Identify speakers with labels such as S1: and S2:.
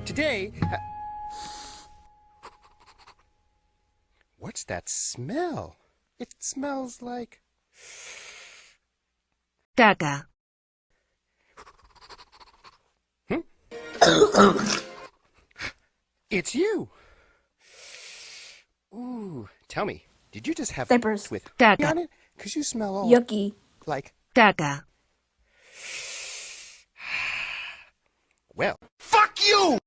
S1: Today... What's that smell? It smells like...
S2: Caca.
S1: It's you! Ooh, tell me, did you just have
S3: Diapers.
S1: with
S2: Caca.
S1: on it? Because you smell all
S3: Yucky.
S1: like...
S2: Caca.
S1: Well, fuck you!